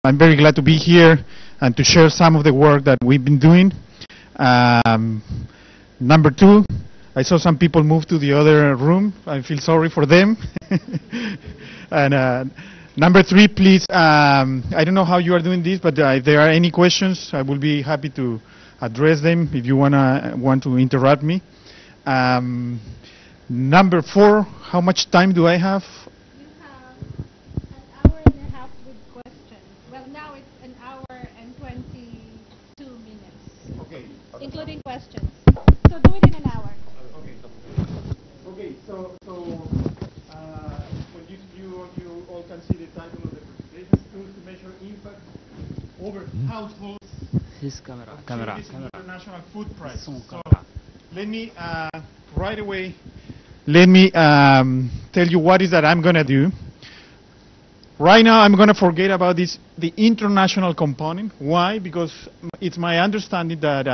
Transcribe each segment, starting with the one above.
I'm very glad to be here and to share some of the work that we've been doing. Number two, I saw some people move to the other room. I feel sorry for them. And number three, please, I don't know how you are doing this, but if there are any questions, I will be happy to address them if you want to interrupt me. Number four, how much time do I have? You have an hour and a half with questions. Well, now it's an hour and 22 minutes. Okay. Including questions. So do it in an hour. Okay. Okay. So when you all can see the title of the presentation, tools to measure impact over households. His camera. International food price. So let me right away. Let me tell you what is that I'm going to do. Right now, I'm going to forget about the international component. Why? Because it's my understanding that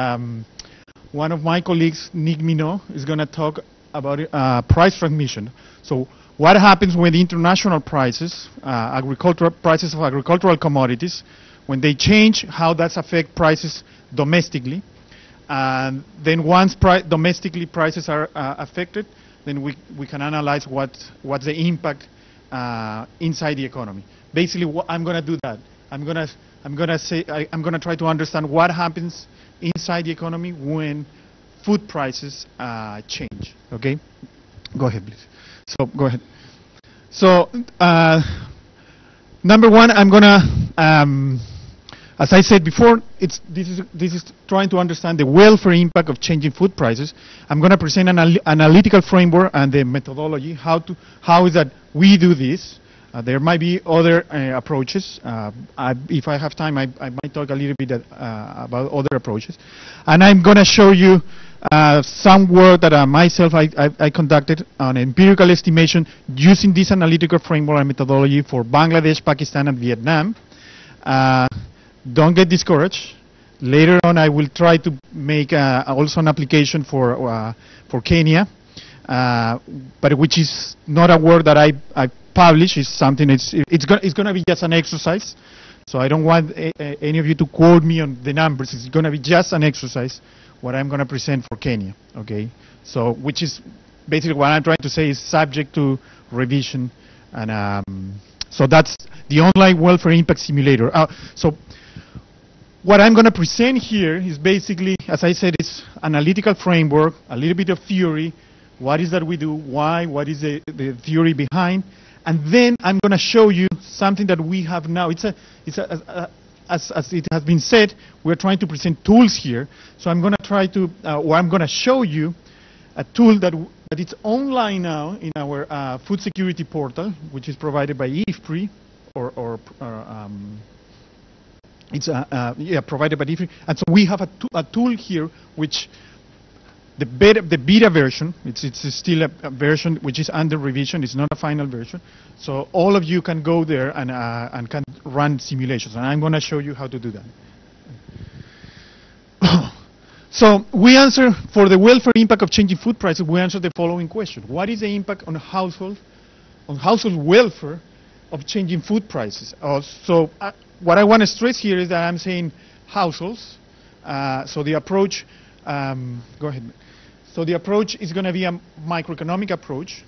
one of my colleagues, Nick Minot, is going to talk about price transmission. So what happens when the international prices, agricultural prices of agricultural commodities, when they change, how does affect prices domestically? And then once domestically prices are affected, then we can analyze what's the impact inside the economy. Basically, I'm going to do that. I'm going to try to understand what happens inside the economy when food prices change. Okay, go ahead, please. So go ahead. So number one, I'm going to. As I said before, this is trying to understand the welfare impact of changing food prices. I'm going to present an analytical framework and the methodology, how is that we do this. There might be other approaches. If I have time, I might talk a little bit about other approaches. And I'm going to show you some work that myself I conducted on empirical estimation using this analytical framework and methodology for Bangladesh, Pakistan, and Vietnam. Don't get discouraged. Later on, I will try to make also an application for Kenya, but which is not a work that I publish. It's something. It's going to be just an exercise. So I don't want any of you to quote me on the numbers. It's going to be just an exercise. What I'm going to present for Kenya. Okay. So which is basically what I'm trying to say is subject to revision, and so that's the online welfare impact simulator. So what I'm going to present here is basically, as I said, it's analytical framework, a little bit of theory. What is that we do? Why? What is the theory behind? And then I'm going to show you something that we have now. As it has been said, we're trying to present tools here. So I'm going to try to, or I'm going to show you a tool that it's online now in our food security portal, which is provided by IFPRI, it's provided by IFPRI. And so we have a tool here which the beta version, it's still a version which is under revision. It's not a final version. So all of you can go there and can run simulations. And I'm going to show you how to do that. So we answer for the welfare impact of changing food prices. We answer the following question: what is the impact on household welfare of changing food prices? What I want to stress here is that I'm saying households. So the approach, go ahead. So the approach is going to be a microeconomic approach.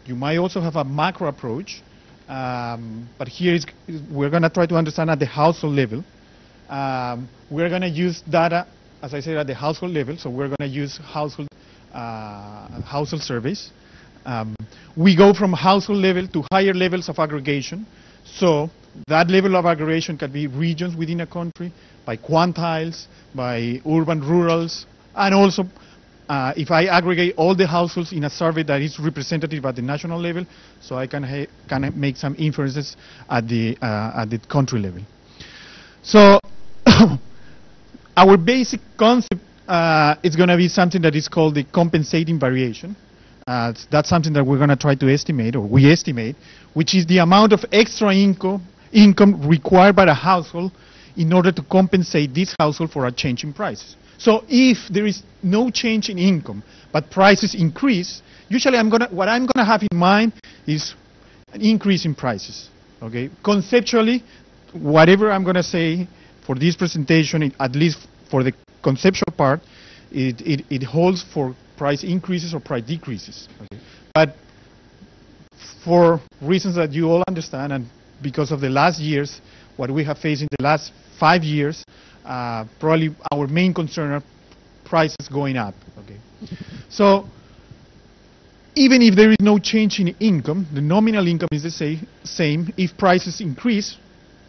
You might also have a macro approach, but here we're going to try to understand at the household level. We're going to use data, as I said, at the household level. So we're going to use household surveys. We go from household level to higher levels of aggregation. So that level of aggregation can be regions within a country, by quantiles, by urban rurals, and also if I aggregate all the households in a survey that is representative at the national level, so I can make some inferences at the country level. So our basic concept is going to be something that is called the compensating variation. That's something that we're going to try to estimate, or we estimate, which is the amount of extra income required by a household in order to compensate this household for a change in prices. So if there is no change in income, but prices increase, usually what I'm going to have in mind is an increase in prices. Okay, conceptually, whatever I'm going to say for this presentation, at least for the conceptual part, it holds for price increases or price decreases. Okay. But for reasons that you all understand, and because of the last years, what we have faced in the last 5 years, probably our main concern are prices going up. Okay. So even if there is no change in income, the nominal income is the same if prices increase,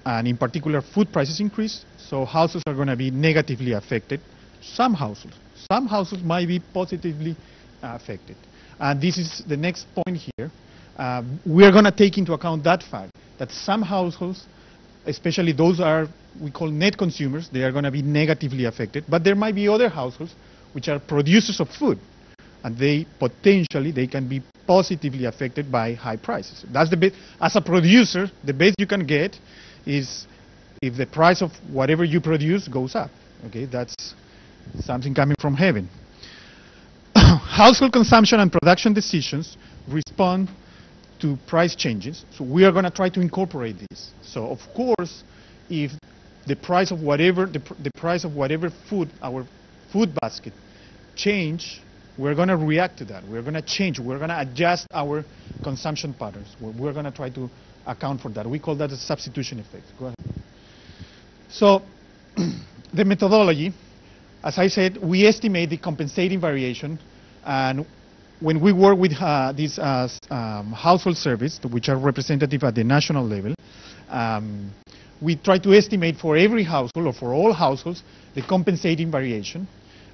and in particular food prices increase, so households are going to be negatively affected. Some households might be positively affected. And this is the next point here. We are going to take into account that fact that some households, especially those we call net consumers, they are going to be negatively affected, but there might be other households which are producers of food, and they can be positively affected by high prices. That's the best. As a producer, the best you can get is if the price of whatever you produce goes up. Okay, that's something coming from heaven. Household consumption and production decisions respond to price changes, so we are going to try to incorporate this. So of course, if the price of whatever food, our food basket, change, we're going to react to that. We're going to change. We're going to adjust our consumption patterns. We're going to try to account for that. We call that a substitution effect. Go ahead. So the methodology, as I said, we estimate the compensating variation, and when we work with these household surveys, which are representative at the national level, we try to estimate for every household or for all households the compensating variation.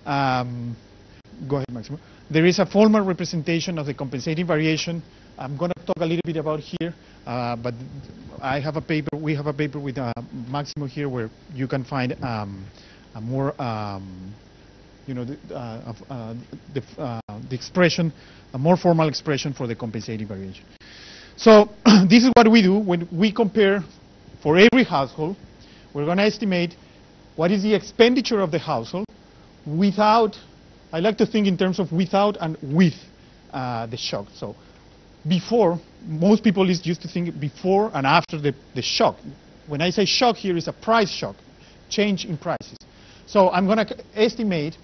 Go ahead, Maximo. There is a formal representation of the compensating variation. I'm going to talk a little bit about here, but I have a paper. We have a paper with Maximo here where you can find a more, the expression, a more formal expression for the compensating variation. So this is what we do when we compare for every household. We're going to estimate what is the expenditure of the household without. I like to think in terms of without and with the shock. So before, most people is used to think before and after the shock. When I say shock here, is a price shock, change in prices. So I'm going to estimate,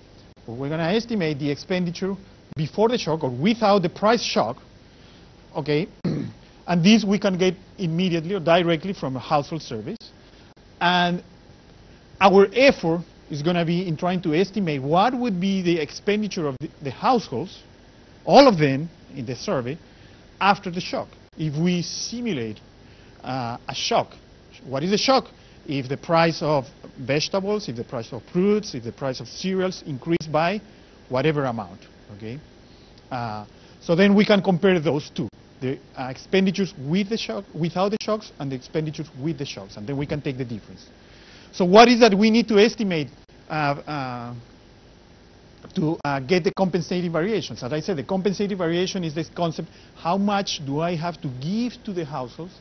or we're going to estimate the expenditure before the shock or without the price shock, okay? And this we can get immediately or directly from a household surveys. And our effort is going to be in trying to estimate what would be the expenditure of the households, all of them in the survey, after the shock. If we simulate a shock, what is a shock? If the price of vegetables, if the price of fruits, if the price of cereals increase by whatever amount, okay? So then we can compare those two, the expenditures with the shock, without the shocks, and the expenditures with the shocks, and then we can take the difference. So what is that we need to estimate to get the compensating variations? As I said, the compensating variation is this concept: how much do I have to give to the households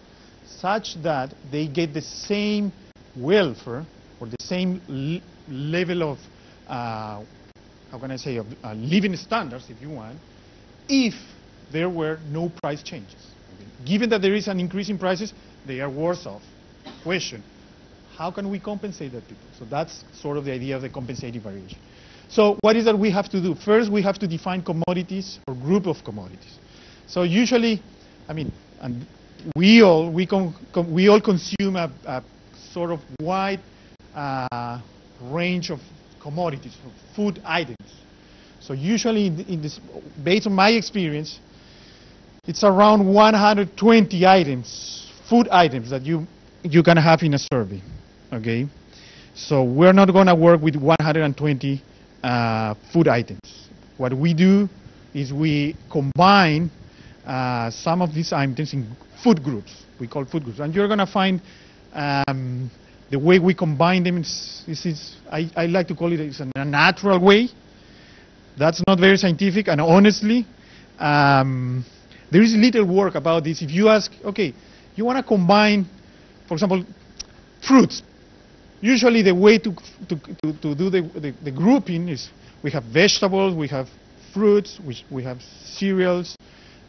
such that they get the same welfare or the same level of, how can I say, of living standards, if you want, if there were no price changes. Okay? Given that there is an increase in prices, they are worse off. Question: how can we compensate that people? So that's sort of the idea of the compensating variation. So what is that we have to do? First, we have to define commodities or group of commodities. So usually, I mean, and we all consume a sort of wide range of commodities, food items. So usually, in this, based on my experience, it's around 120 items, food items that you can have in a survey. Okay, so we're not going to work with 120 food items. What we do is we combine some of these items in food groups. We call food groups, and you're going to find the way we combine them I like to call it a natural way. That's not very scientific, and honestly, there is little work about this. If you ask, okay, you want to combine, for example, fruits. Usually the way to do the grouping is we have vegetables, we have fruits, we have cereals.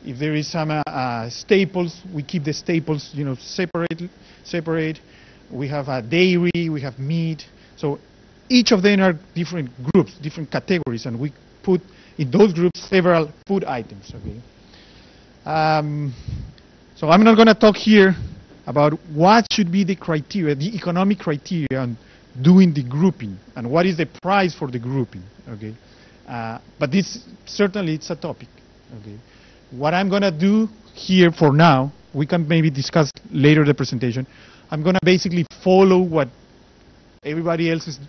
If there is some staples, we keep the staples, separate. we have dairy, we have meat. So each of them are different groups, different categories, and we put in those groups several food items. Okay. So I'm not going to talk here about what should be the criteria, the economic criteria on doing the grouping, and what is the price for the grouping. Okay. But this certainly it's a topic. Okay. What I'm going to do here for now, we can maybe discuss later the presentation. I'm going to basically follow what everybody else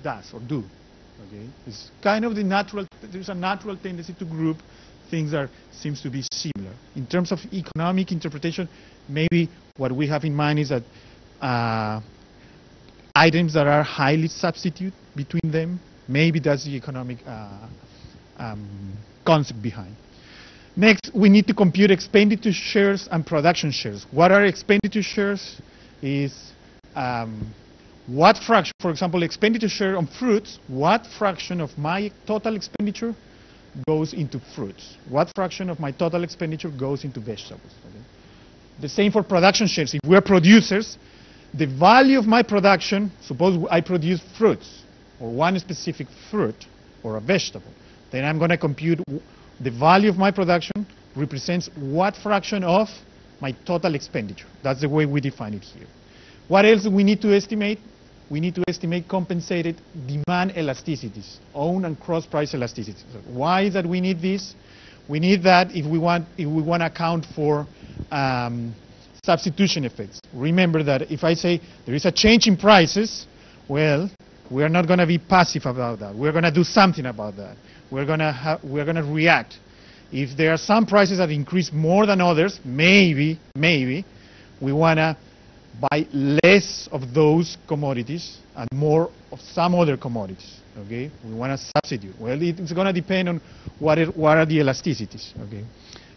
does or do. Okay, it's kind of the natural. There's a natural tendency to group things that seems to be similar. In terms of economic interpretation, maybe what we have in mind is that items that are highly substitute between them. Maybe that's the economic concept behind. Next, we need to compute expenditure shares and production shares. What are expenditure shares? Is what fraction, for example, expenditure share on fruits, what fraction of my total expenditure goes into fruits? What fraction of my total expenditure goes into vegetables? Okay? The same for production shares. If we're producers, the value of my production, suppose I produce fruits, or one specific fruit, or a vegetable, then I'm going to compute the value of my production represents what fraction of my total expenditure. That's the way we define it here. What else do we need to estimate? We need to estimate compensated demand elasticities, own and cross price elasticities. So why is that we need this? We need that if we want to account for substitution effects. Remember that if I say there is a change in prices, well, we are not going to be passive about that. We're going to do something about that. We're going to react. If there are some prices that increase more than others, maybe we want to buy less of those commodities and more of some other commodities. Okay, we want to substitute. Well, it's going to depend on what are the elasticities. Okay,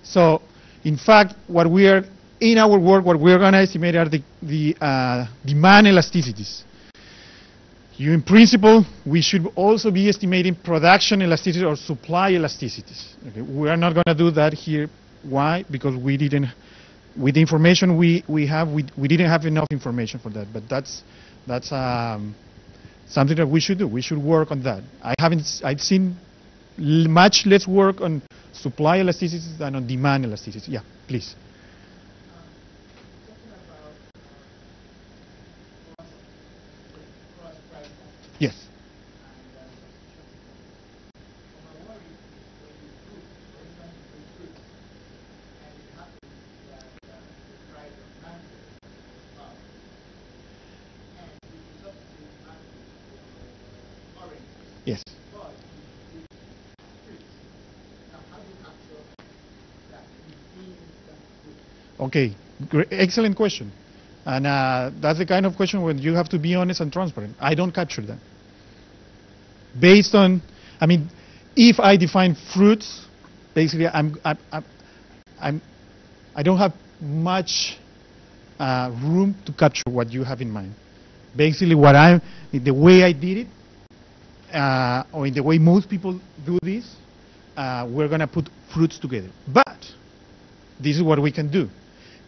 so in fact, what we are in our work, what we're going to estimate are the demand elasticities. In principle, we should also be estimating production elasticity or supply elasticities. Okay? We are not going to do that here. Why? Because we didn't, with the information we didn't have enough information for that. But that's something that we should do. We should work on that. I've seen much less work on supply elasticities than on demand elasticities. Yeah, please. Yes. Yes. Okay, great, excellent question. And that's the kind of question when you have to be honest and transparent. I don't capture that. Based on, I mean, if I define fruits, basically I don't have much room to capture what you have in mind. Basically, the way I did it, or in the way most people do this, we're going to put fruits together. But this is what we can do.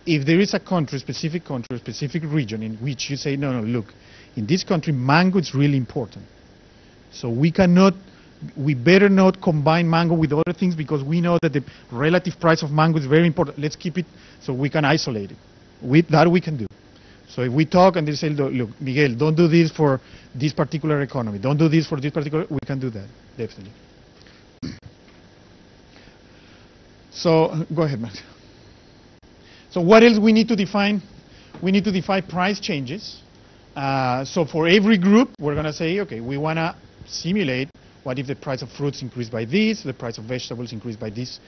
If there is a specific region in which you say, no, look, in this country, mango is really important. So we better not combine mango with other things because we know that the relative price of mango is very important. Let's keep it so we can isolate it. With that we can do. So if we talk and they say, look, Miguel, don't do this for this particular economy. Don't do this for this particular, we can do that, definitely. So go ahead, Max. So what else we need to define? We need to define price changes. So for every group, we're going to say, okay, we want to simulate what if the price of fruits increased by this, the price of vegetables increased by this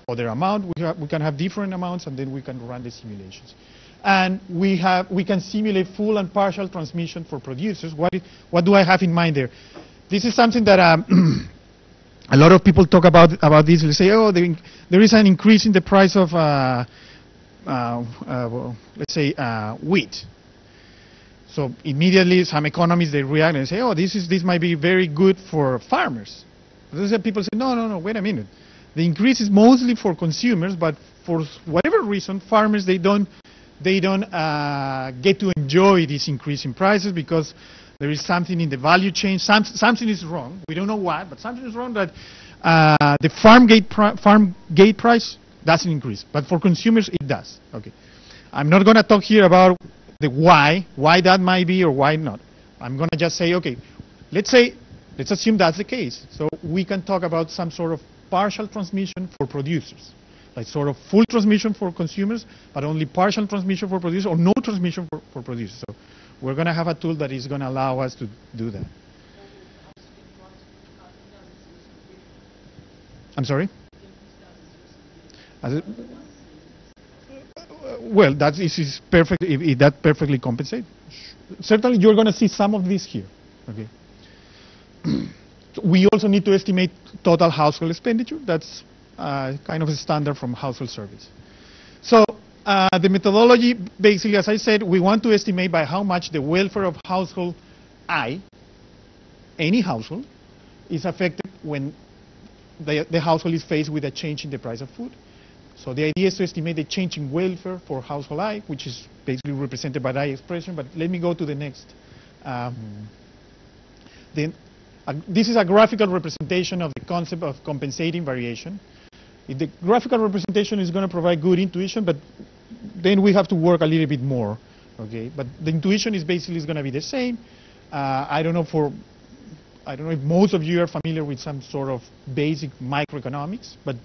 other amount. We can have different amounts, and then we can run the simulations. And we can simulate full and partial transmission for producers. What do I have in mind there? This is something that a lot of people talk about this. They say, oh, there is an increase in the price of let's say wheat. So immediately some economists, they react and say, oh, this might be very good for farmers. People say, no, wait a minute. The increase is mostly for consumers, but for whatever reason, farmers, they don't they don't get to enjoy this increase in prices because there is something in the value chain. Something is wrong. We don't know why, but something is wrong that the farm gate price doesn't increase, but for consumers it does. Okay, I'm not going to talk here about the why that might be or why not. I'm going to just say, okay, let's assume that's the case. So we can talk about some sort of partial transmission for producers, like sort of full transmission for consumers, but only partial transmission for producers, or no transmission for producers. So we're going to have a tool that is going to allow us to do that. I'm sorry? Well, that is perfect. If that perfectly compensates, certainly you're going to see some of this here. Okay. We also need to estimate total household expenditure. That's kind of a standard from household surveys. So the methodology, basically, as I said, we want to estimate by how much the welfare of household I, any household, is affected when the household is faced with a change in the price of food. So the idea is to estimate the change in welfare for household I, which is basically represented by that expression. But let me go to the next. This is a graphical representation of the concept of compensating variation. The graphical representation is going to provide good intuition, but then we have to work a little bit more. Okay, but the intuition is basically going to be the same. I don't know if most of you are familiar with some sort of basic microeconomics, but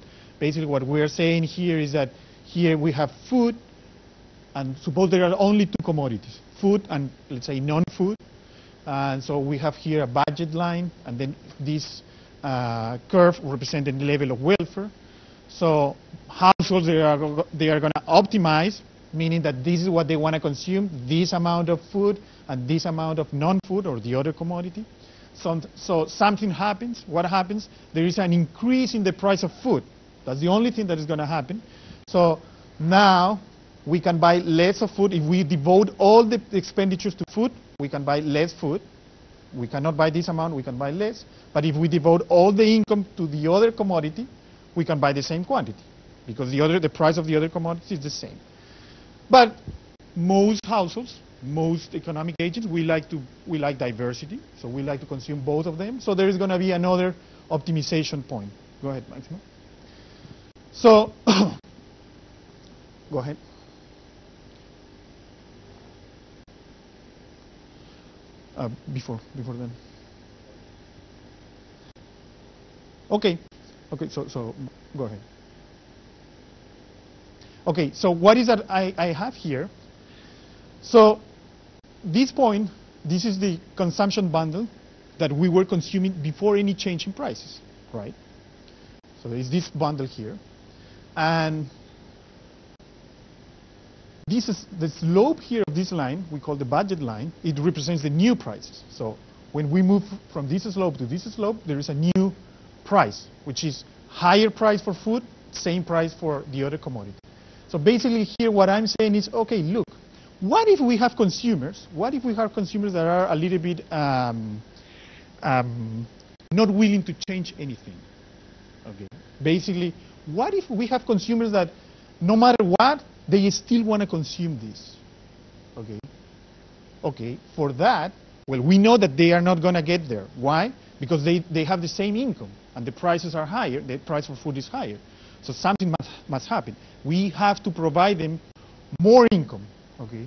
basically what we're saying here is that here we have food, and suppose there are only two commodities, food and, let's say, non-food. And so we have here a budget line, and then this curve representing the level of welfare. So households, they are going to optimize, meaning that this is what they want to consume, this amount of food and this amount of non-food or the other commodity. So something happens. What happens? There is an increase in the price of food. That's the only thing that is going to happen. So now we can buy less of food. If we devote all the expenditures to food, we can buy less food. We cannot buy this amount, we can buy less. But if we devote all the income to the other commodity, we can buy the same quantity, because the price of the other commodity is the same. But most households, most economic agents, we like diversity, so we like to consume both of them. So there is going to be another optimization point. Go ahead, Maximo. So, go ahead. Before then. Okay, so go ahead. Okay, so what is that I have here? So this point, this is the consumption bundle that we were consuming before any change in prices, right? So there is this bundle here, and this is the slope here of this line, we call the budget line. It represents the new prices. So when we move from this slope to this slope, there is a new price, which is higher price for food, same price for the other commodity. So basically here what I'm saying is, okay, look, what if we have consumers? What if we have consumers that are a little bit not willing to change anything? Okay. Basically, what if we have consumers that no matter what, they still want to consume this? Okay. Okay. For that, well, we know that they are not going to get there. Why? Because they have the same income and the prices are higher. The price for food is higher. So something must happen. We have to provide them more income. Okay.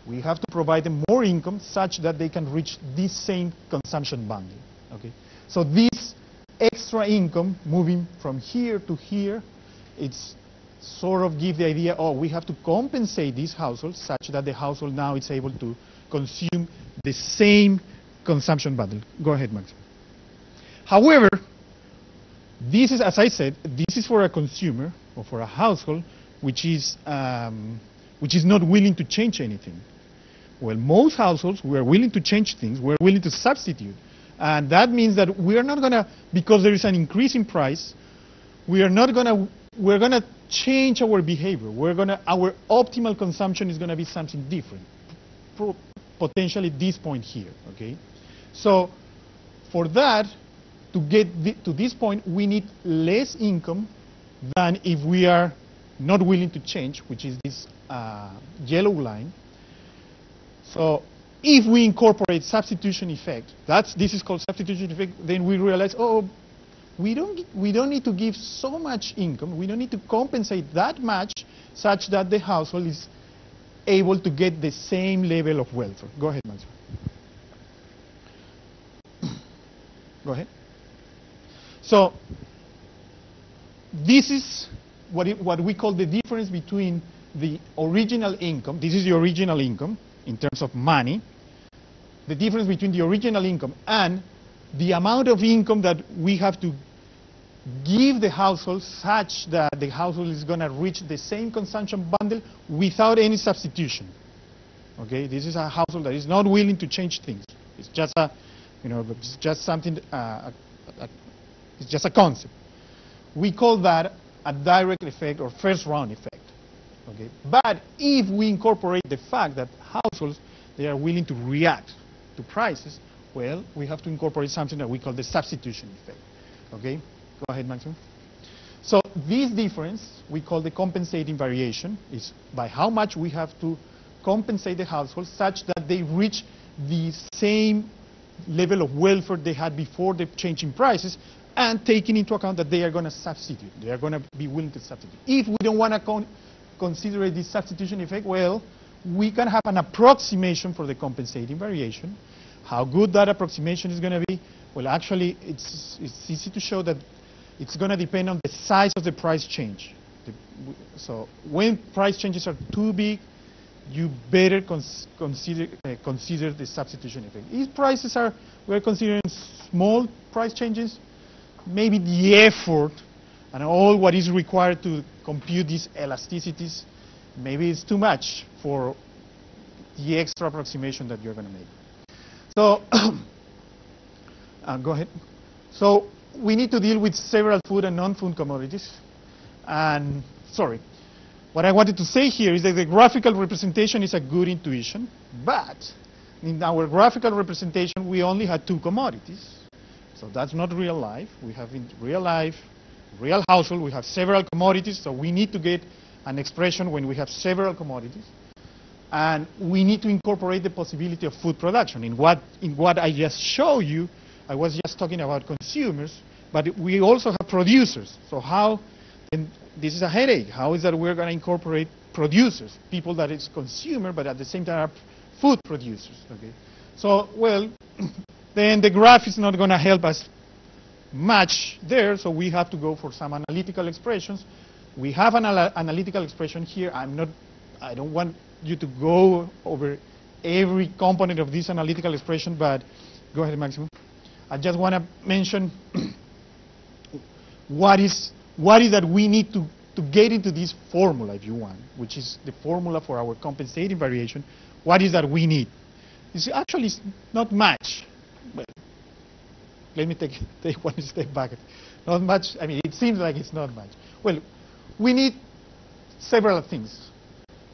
We have to provide them more income such that they can reach this same consumption bundle. Okay. So this extra income moving from here to here, it's sort of give the idea, oh, we have to compensate these households such that the household now is able to consume the same consumption bundle. Go ahead, Max. However, this is, as I said, this is for a consumer or for a household which is not willing to change anything. Well, most households, we are willing to change things. We're willing to substitute. And that means that we are not going to, because there is an increase in price, we're going to change our behavior. Our optimal consumption is going to be something different. Potentially this point here, okay? So for that, to get to this point, we need less income than if we are not willing to change, which is this yellow line. So if we incorporate substitution effect, this is called substitution effect, then we realize, oh, we don't need to give so much income, we don't need to compensate that much such that the household is able to get the same level of welfare. Go ahead, Mansur. Go ahead. So this is what we call the difference between the original income. This is the original income in terms of money. The difference between the original income and the amount of income that we have to give the household such that the household is going to reach the same consumption bundle without any substitution. Okay, this is a household that is not willing to change things. It's just a, it's just something. It's just a concept. We call that a direct effect or first round effect. Okay, but if we incorporate the fact that households they are willing to react to prices, well, we have to incorporate something that we call the substitution effect. Okay, go ahead, Maximo. So this difference we call the compensating variation. Is by how much we have to compensate the household such that they reach the same level of welfare they had before the change in prices, and taking into account that they are going to substitute. They are going to be willing to substitute. If we don't want to consider this substitution effect, well, we can have an approximation for the compensating variation. How good that approximation is going to be? Well, actually, it's easy to show that it's going to depend on the size of the price change. So when price changes are too big, you better consider the substitution effect. If prices we're considering small price changes, maybe the effort and all what is required to compute these elasticities, maybe it's too much for the extra approximation that you're going to make. So, go ahead. So we need to deal with several food and non-food commodities. And, sorry. What I wanted to say here is that the graphical representation is a good intuition, but in our graphical representation, we only had 2 commodities. So that's not real life. We have in real life, real household, we have several commodities, so we need to get an expression when we have several commodities. And we need to incorporate the possibility of food production. In what I just showed you, I was just talking about consumers, but we also have producers. So how, and this is a headache, how is that we're going to incorporate producers, people that is consumer, but at the same time are food producers, okay? So, well, then the graph is not going to help us much there, so we have to go for some analytical expressions. We have an analytical expression here. I don't want you to go over every component of this analytical expression, but go ahead, Maximo. I just want to mention what is that we need to get into this formula, if you want, which is the formula for our compensating variation. What is that we need? It's actually not much. Well, let me take one step back. Not much. I mean, it seems like it's not much. Well, we need several things.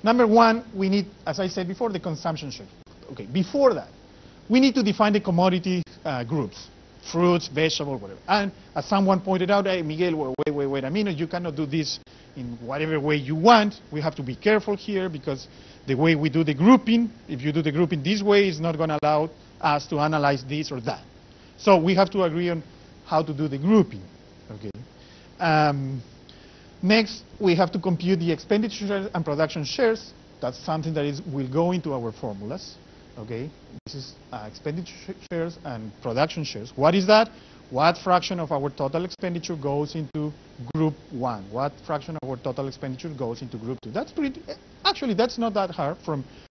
Number one, we need, as I said before, the consumption share. Okay, before that, we need to define the commodity groups, fruits, vegetables, whatever. And as someone pointed out, hey, Miguel, wait a minute, you cannot do this in whatever way you want. We have to be careful here because the way we do the grouping, if you do the grouping this way, is not going to allow us to analyze this or that. So we have to agree on how to do the grouping. Okay. Next, we have to compute the expenditure and production shares. That's something that will go into our formulas. Okay, this is expenditure shares and production shares. What is that? What fraction of our total expenditure goes into group 1? What fraction of our total expenditure goes into group 2? That's pretty. Actually, that's not that hard.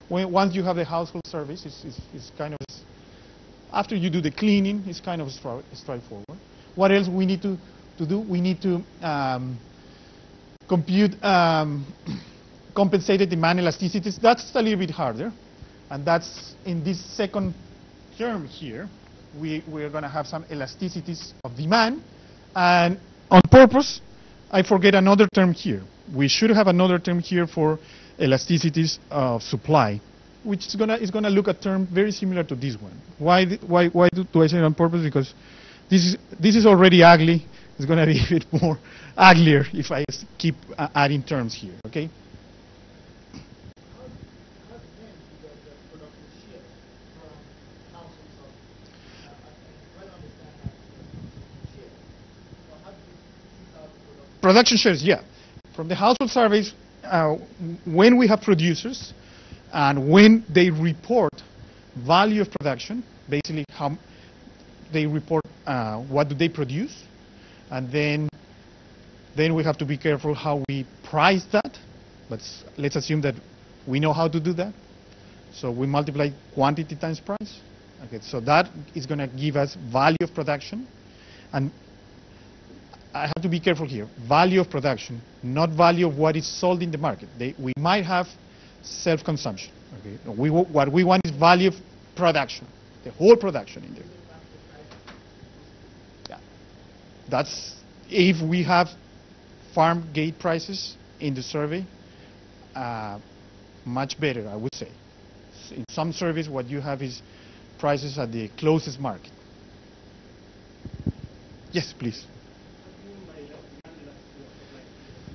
Once you have the household service, it's kind of, after you do the cleaning, it's kind of straightforward. What else we need to do? We need to compute compensated demand elasticities. That's a little bit harder. And that's in this second term here. We're going to have some elasticities of demand. And on purpose, I forget another term here. We should have another term here for elasticities of supply, which is going to look a term very similar to this one. Why do I say it on purpose? Because this is already ugly. It's going to be a bit more uglier if I keep adding terms here, okay? Production shares, yeah. From the household surveys, when we have producers and when they report value of production, basically how they report what do they produce, and then we have to be careful how we price that. But let's assume that we know how to do that. So we multiply quantity times price. Okay, so that is going to give us value of production. And I have to be careful here. Value of production, not value of what is sold in the market. We might have self-consumption. Okay? What we want is value of production, the whole production in there. Yeah. That's if we have farm gate prices in the survey, much better, I would say. In some surveys, what you have is prices at the closest market. Yes, please.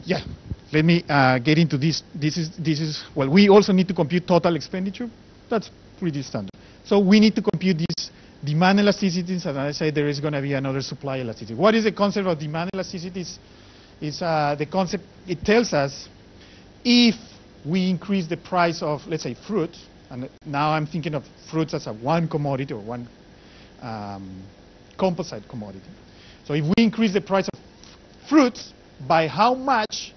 Yeah, let me get into this. This is well, we also need to compute total expenditure. That's pretty standard. So we need to compute these demand elasticities, and I say there is going to be another supply elasticity. What is the concept of demand elasticities? It's the concept, it tells us if we increase the price of, let's say, fruit, and now I'm thinking of fruits as a one commodity or one composite commodity. So if we increase the price of fruits, by how much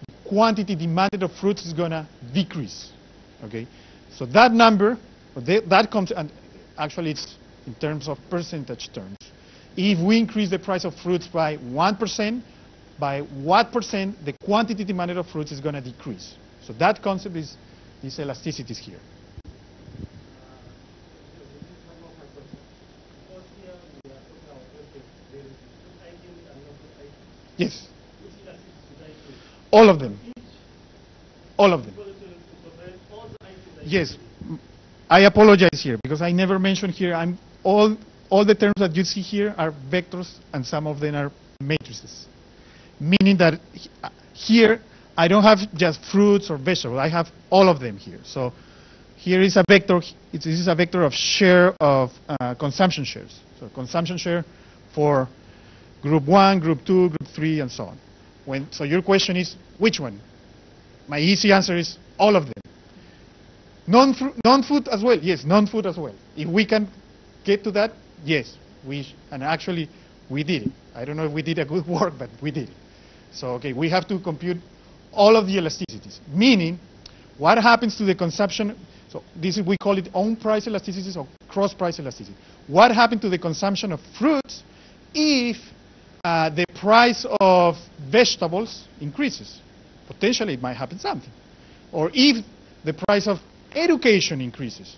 the quantity demanded of fruits is going to decrease. Okay, so that number, that comes, and actually it's in terms of percentage terms. If we increase the price of fruits by 1%, by what percent the quantity demanded of fruits is going to decrease. So that concept is these elasticities here. Yes. All of them. All of them. Yes. I apologize here because I never mentioned here. All the terms that you see here are vectors and some of them are matrices. Meaning that here I don't have just fruits or vegetables. I have all of them here. So here is a vector. This is a vector of share of consumption shares. So consumption share for group 1, group 2, group 3, and so on. So your question is, which one? My easy answer is all of them. Non-food as well? Yes, non-food as well. If we can get to that, yes. And actually, we did it. I don't know if we did a good work, but we did it. So, okay, we have to compute all of the elasticities. Meaning, what happens to the consumption? So this is, we call it own price elasticities or cross price elasticity. What happened to the consumption of fruits if the price of vegetables increases? Potentially it might happen something. Or if the price of education increases.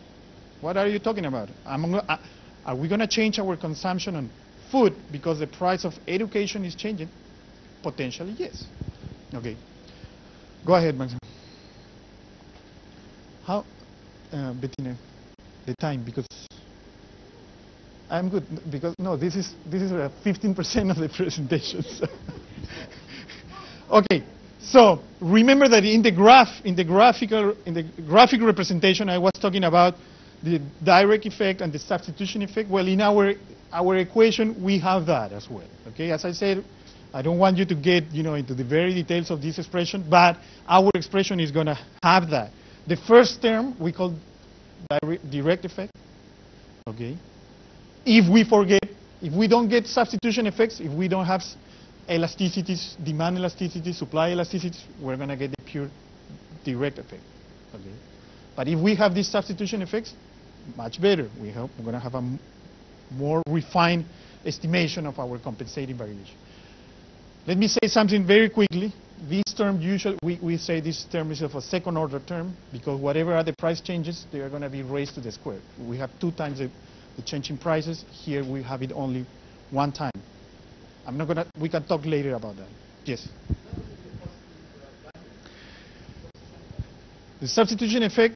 What are you talking about? Are we going to change our consumption on food because the price of education is changing? Potentially, yes. Okay. Go ahead, Max. How, Bettina, the time, because I'm good, because no, this is 15% of the presentation. So. Okay, so remember that in the graphic representation, I was talking about the direct effect and the substitution effect. Well, in our equation, we have that as well. Okay, as I said, I don't want you to get into the very details of this expression, but our expression is going to have that. The first term we call direct effect. Okay. If we don't get substitution effects, if we don't have elasticities, demand elasticities, supply elasticities, we're going to get the pure direct effect. Okay. But if we have these substitution effects, much better. We're going to have a more refined estimation of our compensating variation. Let me say something very quickly. This term, usually, we say this term is of a second order term because whatever are the price changes, they are going to be raised to the square. We have 2 times the change in prices. Here we have it only 1 time. We can talk later about that. Yes? The substitution effect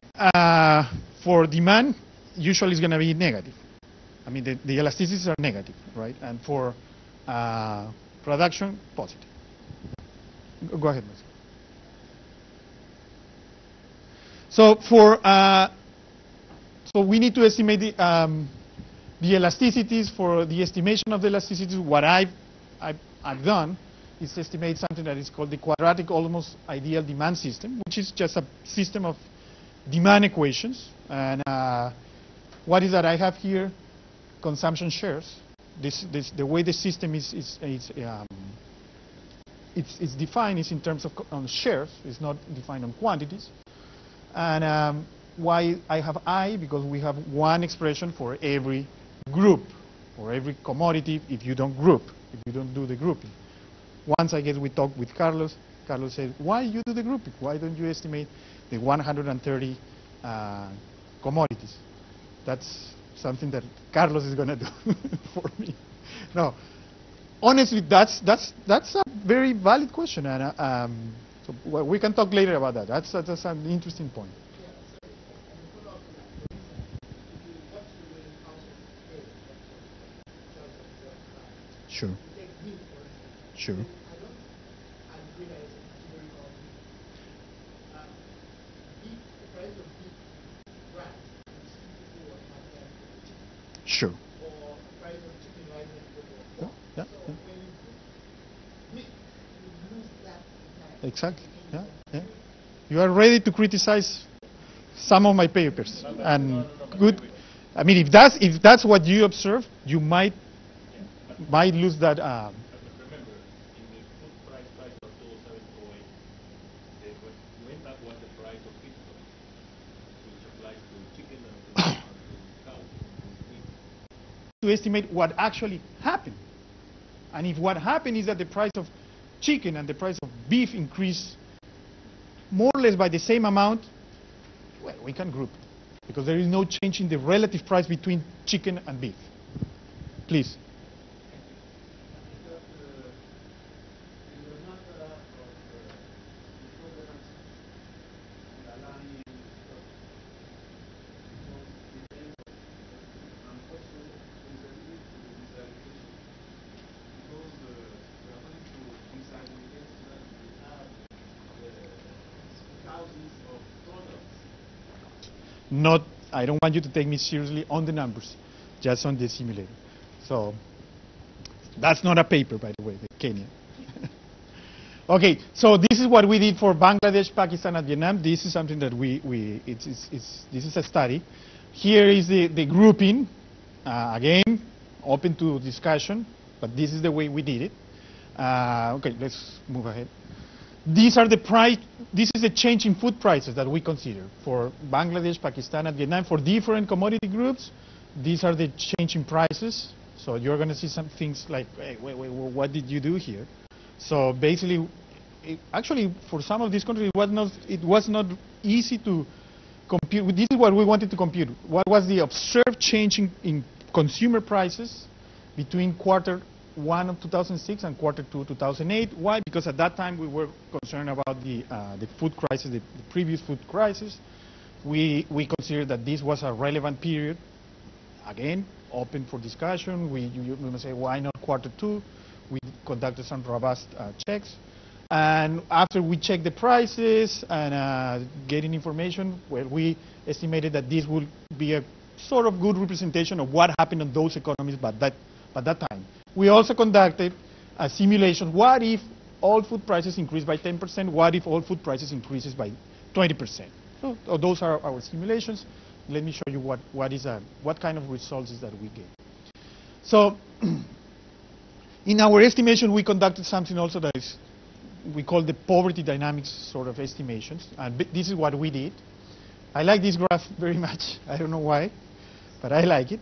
for demand usually is going to be negative. I mean, the elasticities are negative, right? And for production, positive. Go ahead, Marcelo. So we need to estimate the elasticities. For the estimation of the elasticities, what I've done is estimate something that is called the quadratic almost ideal demand system, which is just a system of demand equations. And what is that I have here? Consumption shares. The way the system is defined is in terms of on shares. It's not defined on quantities. And why I have I? Because we have one expression for every group, or every commodity if you don't group, if you don't do the grouping. Once I guess we talked with Carlos. Carlos said, why you do the grouping? Why don't you estimate the 130 commodities? That's something that Carlos is going to do for me. No, honestly, that's a very valid question, and so we can talk later about that. That's an interesting point. Sure. Sure. Sure. Yeah. Exactly. Yeah. Yeah. You are ready to criticize some of my papers, and good. I mean, if that's what you observe, you might lose that. Remember, in the food price of 2007-08, the went up was the price of feedstock, which applies to chicken and to cow, to meat. To estimate what actually happened. And if what happened is that the price of chicken and the price of beef increase more or less by the same amount, well, we can group it, because there is no change in the relative price between chicken and beef. Please. Not, I don't want you to take me seriously on the numbers, just on the simulator. So that's not a paper, by the way, the Kenya. Okay, so this is what we did for Bangladesh, Pakistan, and Vietnam. This is something that this is a study. Here is the grouping, again, open to discussion, but this is the way we did it. Okay, let's move ahead. These are the price. This is the change in food prices that we consider for Bangladesh, Pakistan, and Vietnam for different commodity groups. These are the change in prices. So you're going to see some things like, hey, wait, what did you do here? So basically, actually, for some of these countries, it was not easy to compute. This is what we wanted to compute. What was the observed change in consumer prices between quarter 1 of 2006 and quarter 2 2008. Why? Because at that time we were concerned about the food crisis, the previous food crisis. We considered that this was a relevant period. Again, open for discussion. We must say, why not quarter 2? We conducted some robust checks. And after we checked the prices and getting information, well, we estimated that this would be a sort of good representation of what happened in those economies by that time. We also conducted a simulation. What if all food prices increase by 10%? What if all food prices increases by 20%? So those are our simulations. Let me show you what kind of results is that we get. So in our estimation, we conducted something also that is we call the poverty dynamics sort of estimations. And this is what we did. I like this graph very much. I don't know why, but I like it.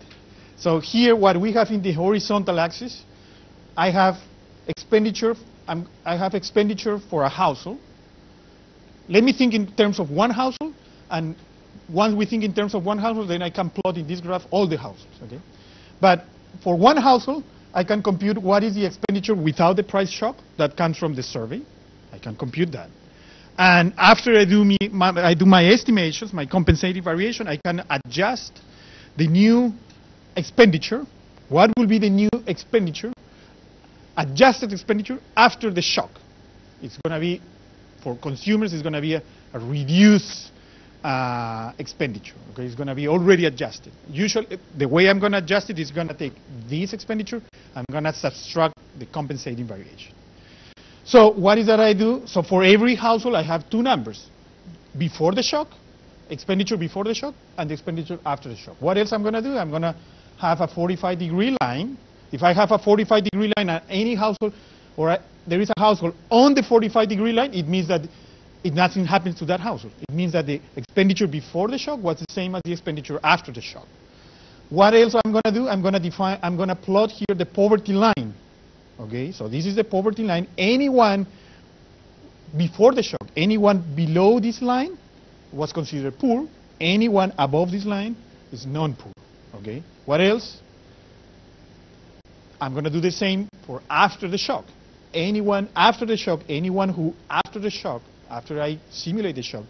So here, what we have in the horizontal axis, I have expenditure. I have expenditure for a household. Let me think in terms of one household, and once we think in terms of one household, then I can plot in this graph all the households. Okay, but for one household, I can compute what is the expenditure without the price shock that comes from the survey. I can compute that. And after I do my estimations, my compensating variation, I can adjust the new expenditure. What will be the new expenditure? Adjusted expenditure after the shock. It's going to be, for consumers, it's going to be a reduced expenditure. Okay, it's going to be already adjusted. Usually, the way I'm going to adjust it is going to take this expenditure. I'm going to subtract the compensating variation. So what is that I do? So for every household, I have two numbers. Before the shock, expenditure before the shock, and the expenditure after the shock. What else I'm going to do? I'm going to have a 45-degree line. If I have a 45-degree line at any household, or there is a household on the 45-degree line, it means that nothing happens to that household. It means that the expenditure before the shock was the same as the expenditure after the shock. What else I'm going to do? I'm going to plot here the poverty line. Okay, so this is the poverty line. Anyone before the shock, anyone below this line was considered poor. Anyone above this line is non-poor. Okay, what else? I'm going to do the same for after the shock. Anyone after the shock, anyone who after the shock, after I simulate the shock,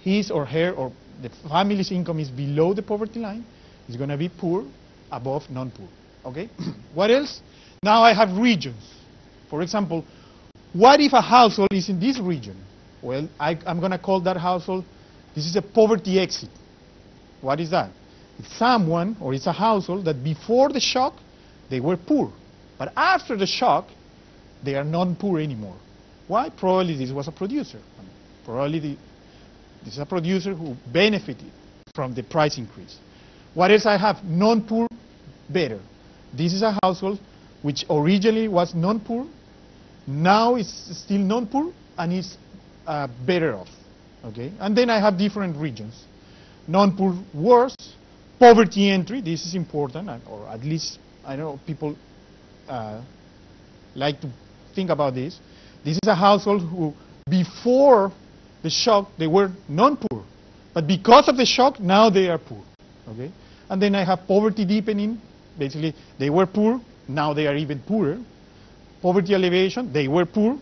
his or her or the family's income is below the poverty line, is going to be poor, above non-poor. Okay? What else? Now I have regions. For example, what if a household is in this region? Well, I'm going to call that household, this is a poverty exit. What is that? It's someone, or it's a household that before the shock, they were poor. But after the shock, they are non-poor anymore. Why? Probably this was a producer. Probably this is a producer who benefited from the price increase. What else I have? Non-poor, better. This is a household which originally was non-poor, now is still non-poor, and is better off. Okay? And then I have different regions. Non-poor, worse. Poverty entry, this is important, or at least I know people like to think about this. This is a household who, before the shock, they were non-poor. But because of the shock, now they are poor. Okay? And then I have poverty deepening. Basically, they were poor, now they are even poorer. Poverty elevation, they were poor,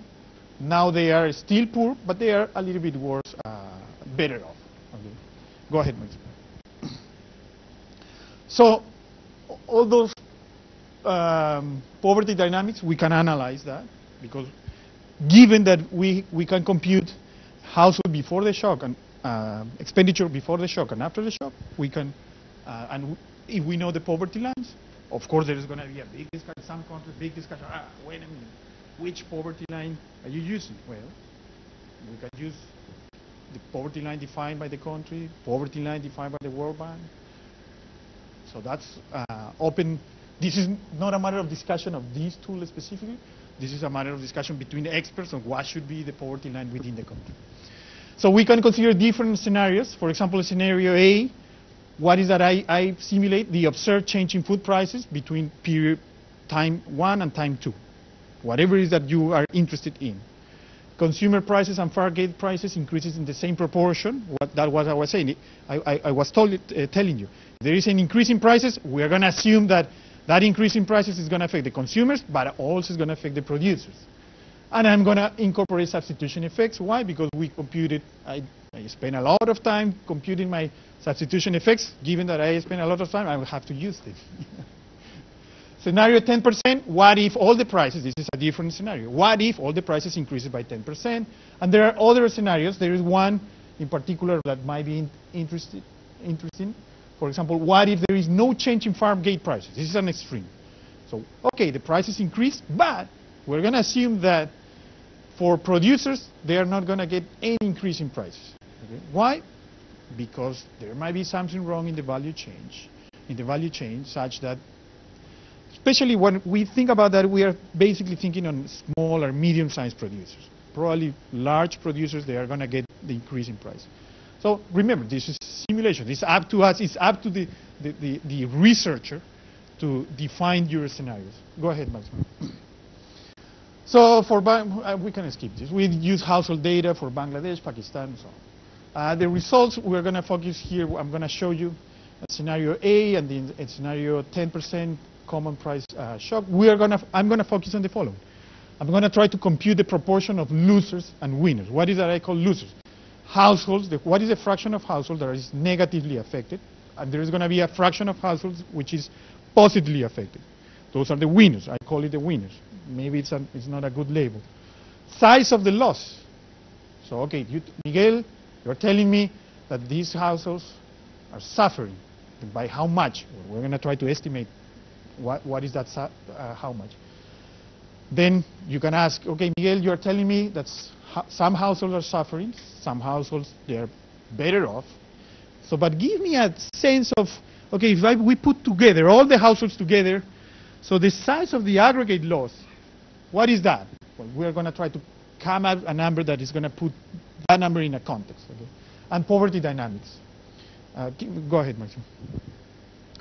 now they are still poor, but they are a little bit worse, better off. Okay? Go ahead, Max. So, all those poverty dynamics, we can analyze that, because given that we can compute household before the shock and expenditure before the shock and after the shock, we can, and if we know the poverty lines, of course there is going to be a big discussion, some countries, big discussion, wait a minute, which poverty line are you using? Well, we can use the poverty line defined by the country, poverty line defined by the World Bank. So that's open. This is not a matter of discussion of these tools specifically. This is a matter of discussion between the experts on what should be the poverty line within the country. So we can consider different scenarios. For example, scenario A, what is that I simulate the observed change in food prices between period time 1 and time 2. Whatever it is that you are interested in. Consumer prices and fair gate prices increases in the same proportion. That was I was saying. I was telling you. If there is an increase in prices, we are going to assume that that increase in prices is going to affect the consumers, but also is going to affect the producers. And I'm going to incorporate substitution effects. Why? Because we computed, I spent a lot of time computing my substitution effects. Given that I spent a lot of time, I will have to use this. Scenario 10%, what if all the prices, this is a different scenario, what if all the prices increases by 10%? And there are other scenarios. There is one in particular that might be interesting. For example, what if there is no change in farm gate prices? This is an extreme. So, okay, the prices increase, but we're going to assume that for producers, they are not going to get any increase in prices. Okay? Why? Because there might be something wrong in the value chain, such that, especially when we think about that, we are basically thinking on small or medium-sized producers. Probably large producers, they are going to get the increase in price. So remember, this is simulation. It's up to us. It's up to the researcher to define your scenarios. Go ahead, Max. So for we can skip this. We use household data for Bangladesh, Pakistan, and so on. The results we're going to focus here. I'm going to show you scenario A and then scenario 10% common price shock. I'm going to focus on the following. I'm going to try to compute the proportion of losers and winners. What is that I call losers? Households. What is the fraction of households that is negatively affected? And there is going to be a fraction of households which is positively affected. Those are the winners. I call it the winners. Maybe it's not a good label. Size of the loss. So, okay, Miguel, you're telling me that these households are suffering. By how much? We're going to try to estimate what is that, how much. Then you can ask, okay, Miguel, you're telling me that some households are suffering, some households, they're better off. So, but give me a sense of, okay, if we put together, all the households together, so the size of the aggregate loss, what is that? Well, we're going to try to come up a number that is going to put that number in a context. Okay? And poverty dynamics. Go ahead, Maximo.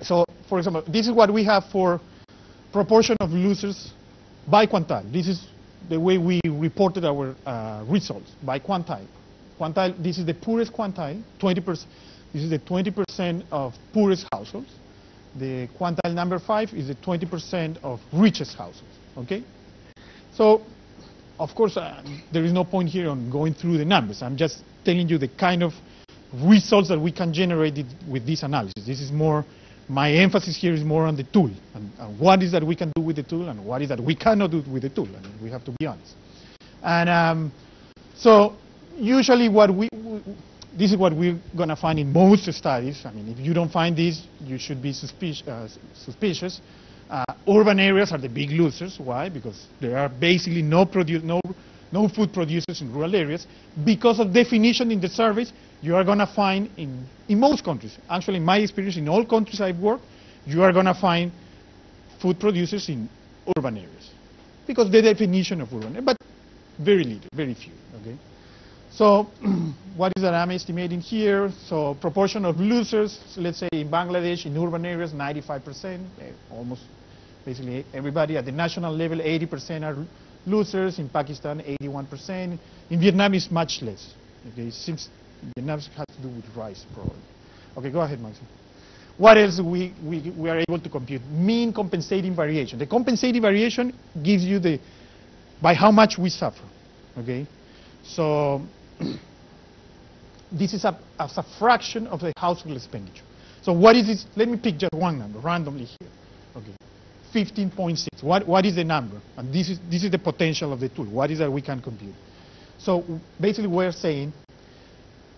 So, for example, this is what we have for proportion of losers by quantile. This is the way we reported our results, by quantile. Quantile, this is the poorest quantile, 20%. This is the 20% of poorest households. The quantile number 5 is the 20% of richest households, okay? So, of course, there is no point here on going through the numbers. I'm just telling you the kind of results that we can generate with this analysis. This is more, my emphasis here is more on the tool, and what is that we can do with the tool, and what is that we cannot do with the tool. I mean, we have to be honest. And so, usually what this is what we're going to find in most studies. I mean, if you don't find this, you should be suspicious. Urban areas are the big losers. Why? Because there are basically no food producers in rural areas. Because of definition in the surveys, you are going to find in most countries, actually in my experience, in all countries I've worked, you are going to find food producers in urban areas. Because the definition of urban, but very little, very few. Okay. So what is that I'm estimating here? So proportion of losers, so let's say in Bangladesh, in urban areas, 95%, almost basically everybody. At the national level, 80% are losers. In Pakistan, 81%. In Vietnam, it's much less. Okay, since Vietnam has to do with rice, probably. Okay, go ahead, Maxim. What else we are able to compute? Mean compensating variation. The compensating variation gives you the, by how much we suffer. Okay, so this is as a fraction of the household expenditure. So what is this? Let me pick just one number randomly here. Okay, 15.6. What is the number? And this is the potential of the tool. What is that we can compute? So basically, we're saying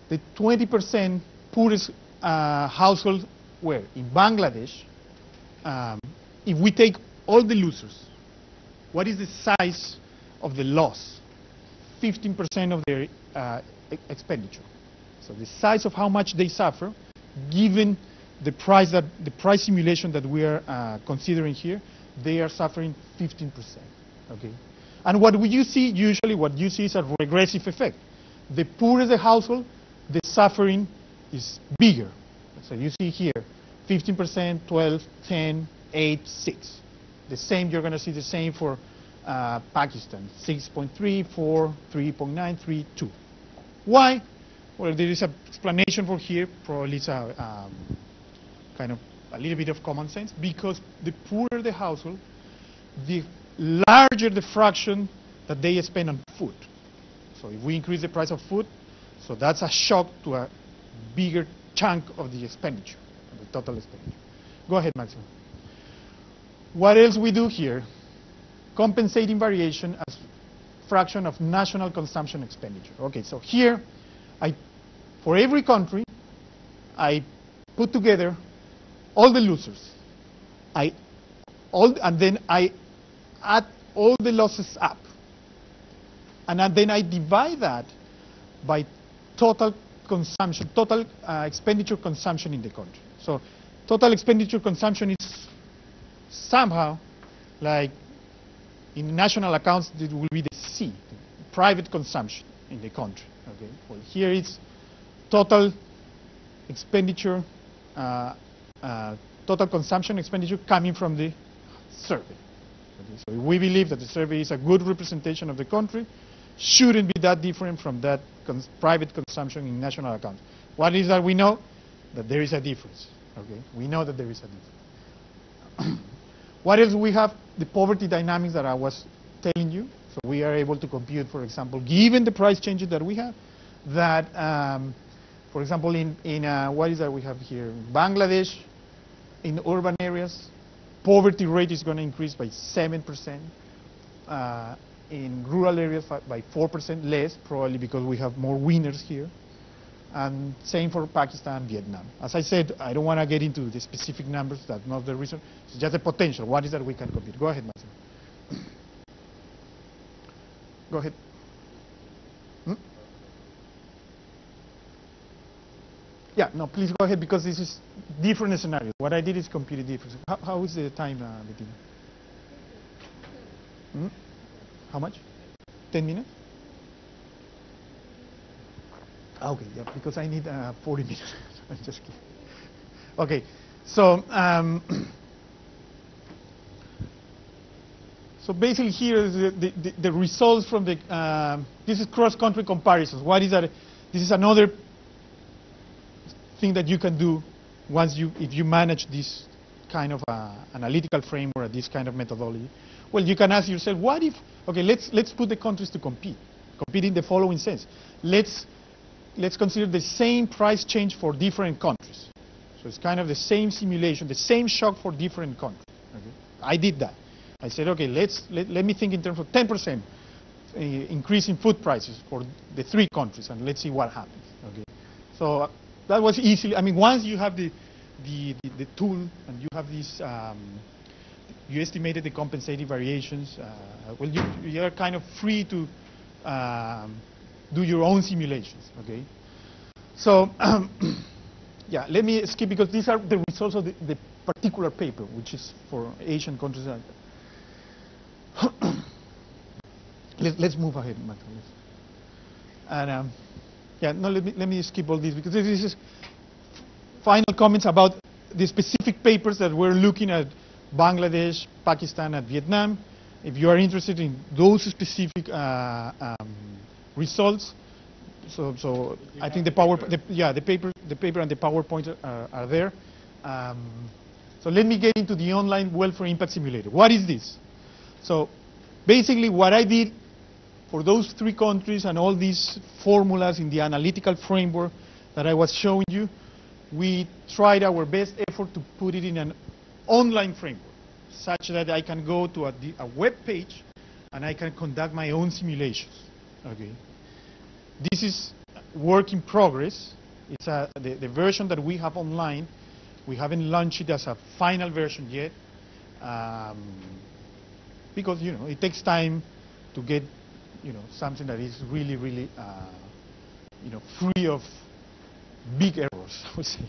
the 20% poorest households were in Bangladesh. If we take all the losers, what is the size of the loss? 15% of their expenditure. So the size of how much they suffer, given the price simulation that we are considering here, they are suffering 15%. Okay, and what you see usually, what you see is a regressive effect. The poorer the household, the suffering is bigger. So you see here, 15%, 12, 10, 8, 6. The same, you're going to see the same for Pakistan, 6.3, 4, 3.9, 3, 2. Why? Well, there is an explanation for here. Probably it's a kind of a little bit of common sense. Because the poorer the household, the larger the fraction that they spend on food. So if we increase the price of food, so that's a shock to a bigger chunk of the expenditure, of the total expenditure. Go ahead, Maximo. What else we do here? Compensating variation as fraction of national consumption expenditure. Okay, so here, for every country, I put together all the losers. And then I add all the losses up. And then I divide that by total consumption, total expenditure consumption in the country. So total expenditure consumption is somehow like in national accounts, it will be the C, private consumption in the country. Okay. Well, here it's total expenditure, total consumption expenditure coming from the survey. Okay. So we believe that the survey is a good representation of the country, shouldn't be that different from that private consumption in national accounts. What is that we know? That there is a difference. Okay. We know that there is a difference. What else we have? The poverty dynamics that I was telling you. So we are able to compute, for example, given the price changes that we have, that, for example, in what is that we have here? In Bangladesh, in urban areas, poverty rate is going to increase by 7%. In rural areas by 4% less, probably because we have more winners here. And same for Pakistan, Vietnam. As I said, I don't want to get into the specific numbers. That's not the reason. It's just the potential. What is that we can compute? Go ahead, Maximo. Go ahead. Hmm? Yeah, no, please go ahead because this is different scenario. What I did is completely different. How is the time, Bettina? Hmm? How much? 10 minutes? Okay, yeah, because I need 40 minutes. I'm just kidding. Okay, so so basically here is the results from the this is cross-country comparisons. What is that? This is another thing that you can do once if you manage this kind of analytical framework, this kind of methodology. Well, you can ask yourself, what if? Okay, let's put the countries to compete in the following sense. Let's consider the same price change for different countries. So it's kind of the same simulation, the same shock for different countries. Okay? I did that. I said, okay, let me think in terms of 10% increase in food prices for the 3 countries, and let's see what happens. Okay? So that was easily. I mean, once you have the tool and you have this, you estimated the compensating variations. Well, you are kind of free to do your own simulations. Okay. So yeah, let me skip because these are the results of the particular paper, which is for Asian countries. Let's move ahead, Marta. And yeah, no, let me skip all this because this is final comments about the specific papers that we're looking at: Bangladesh, Pakistan, and Vietnam. If you are interested in those specific results, so I think the paper and the PowerPoint are there. So let me get into the online welfare impact simulator. What is this? So basically what I did for those 3 countries and all these formulas in the analytical framework that I was showing you, we tried our best effort to put it in an online framework such that I can go to a web page and I can conduct my own simulations. Okay. This is work in progress. It's the version that we have online. We haven't launched it as a final version yet because it takes time to get something that is really free of big errors, I would say.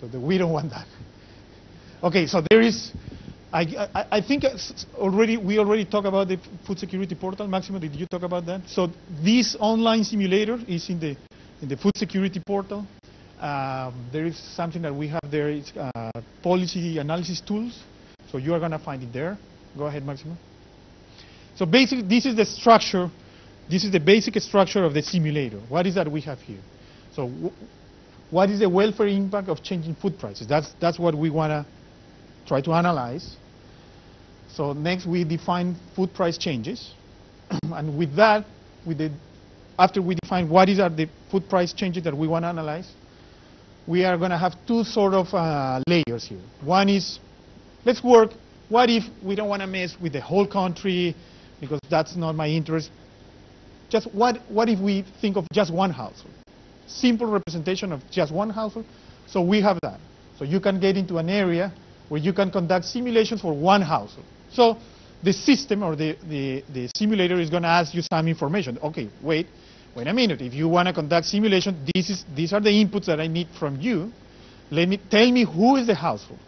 So we don't want that. Okay, so there is. I think we already talked about the food security portal. Maximo, did you talk about that? So this online simulator is in the food security portal. There is something that we have there. It's policy analysis tools. So you are going to find it there. Go ahead, Maximo. So basically, this is the structure. This is the basic structure of the simulator. What is that we have here? So what is the welfare impact of changing food prices? That's what we want to try to analyze. So next we define food price changes. And with that, after we define what are the food price changes that we want to analyze, we are going to have 2 sort of layers here. One is, let's work, what if we don't want to mess with the whole country because that's not my interest. Just what if we think of just one household? Simple representation of just one household. So we have that. So you can get into an area where you can conduct simulations for one household. So the system or the simulator is going to ask you some information. Okay, wait a minute. If you want to conduct simulation, these are the inputs that I need from you. Tell me who is the household.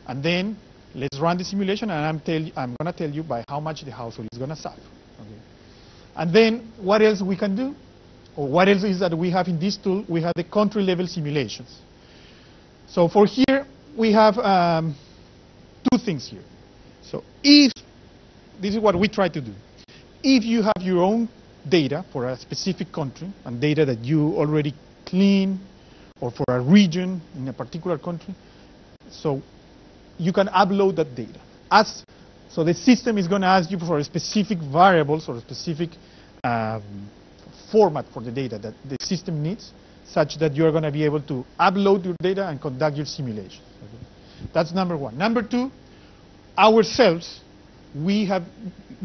And then let's run the simulation, and I'm going to tell you by how much the household is going to suffer. Okay. And then what else we can do? Or what else is that we have in this tool? We have the country level simulations. So for here, we have 2 things here. So this is what we try to do. If you have your own data for a specific country and data that you already clean, or for a region in a particular country, so you can upload that data. So the system is going to ask you for specific variables or a specific format for the data that the system needs, such that you're going to be able to upload your data and conduct your simulations. Okay. That's number 1. Number 2, ourselves, we have,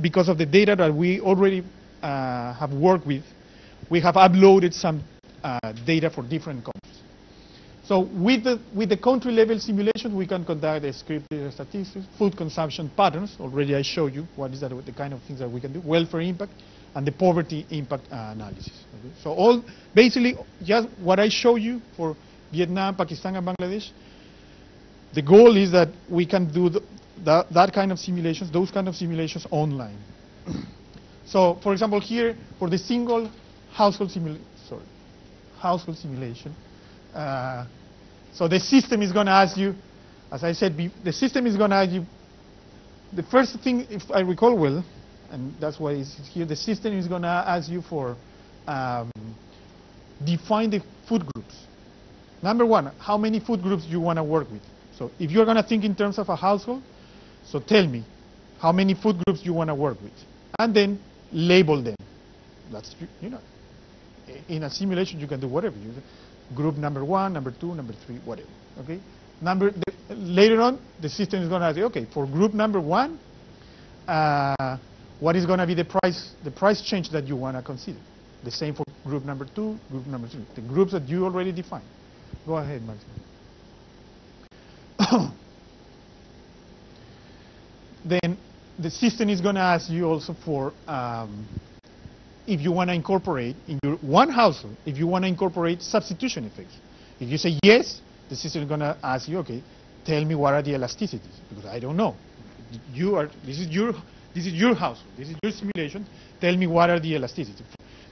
because of the data that we already have worked with, we have uploaded some data for different countries. So with the country level simulation, we can conduct descriptive statistics, food consumption patterns. Already I showed you what is that, the kind of things that we can do, welfare impact, and the poverty impact analysis. Okay? So all basically just what I show you for Vietnam, Pakistan, and Bangladesh. The goal is that we can do that kind of simulations, those kind of simulations online. So, for example, here for the single household simulation. So the system is going to ask you, as I said, the system is going to ask you. The first thing, if I recall well, and that's why it's here, the system is going to ask you for define the food groups. Number one, how many food groups you want to work with. So if you're going to think in terms of a household, so tell me how many food groups you want to work with, and then label them. That's, you know, in a simulation you can do whatever. Group number 1, number 2, number 3, whatever. Okay. Later on, the system is going to ask you, okay, for group number 1, what is going to be the price change that you want to consider? The same for group number 2, group number 3, the groups that you already defined. Go ahead, Maximo. Then the system is going to ask you also for if you want to incorporate in your one household, if you want to incorporate substitution effects. If you say yes, the system is going to ask you, okay, tell me what are the elasticities, because I don't know. This is your household, this is your simulation. Tell me what are the elasticities.